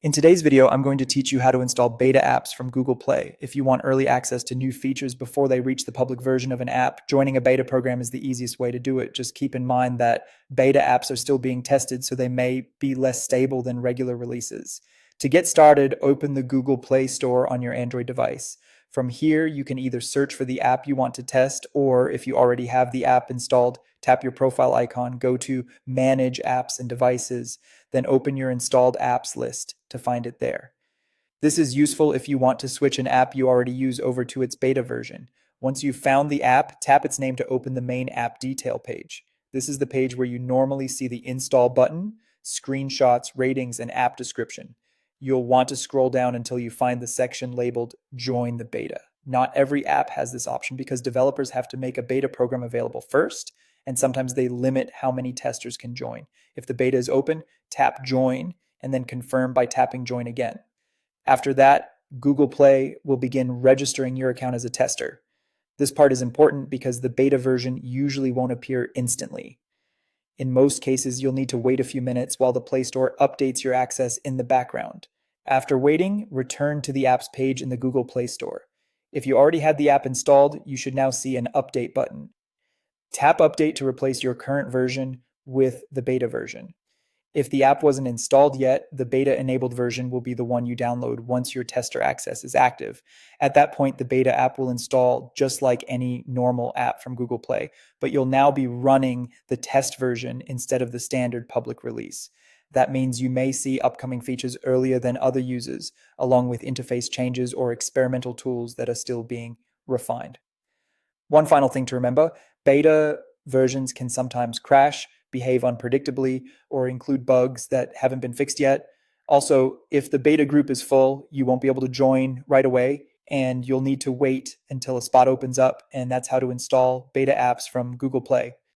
In today's video, I'm going to teach you how to install beta apps from Google Play. If you want early access to new features before they reach the public version of an app, joining a beta program is the easiest way to do it. Just keep in mind that beta apps are still being tested, so they may be less stable than regular releases. To get started, open the Google Play Store on your Android device. From here, you can either search for the app you want to test, or if you already have the app installed, tap your profile icon, go to Manage Apps and Devices, then open your installed apps list to find it there. This is useful if you want to switch an app you already use over to its beta version. Once you've found the app, tap its name to open the main app detail page. This is the page where you normally see the install button, screenshots, ratings, and app description. You'll want to scroll down until you find the section labeled Join the Beta. Not every app has this option because developers have to make a beta program available first, and sometimes they limit how many testers can join. If the beta is open, tap Join and then confirm by tapping Join again. After that, Google Play will begin registering your account as a tester. This part is important because the beta version usually won't appear instantly. In most cases, you'll need to wait a few minutes while the Play Store updates your access in the background. After waiting, return to the apps page in the Google Play Store. If you already had the app installed, you should now see an Update button. Tap Update to replace your current version with the beta version. If the app wasn't installed yet, the beta-enabled version will be the one you download once your tester access is active. At that point, the beta app will install just like any normal app from Google Play, but you'll now be running the test version instead of the standard public release. That means you may see upcoming features earlier than other users, along with interface changes or experimental tools that are still being refined. One final thing to remember, beta versions can sometimes crash, behave unpredictably, or include bugs that haven't been fixed yet. Also, if the beta group is full, you won't be able to join right away, and you'll need to wait until a spot opens up, and that's how to install beta apps from Google Play.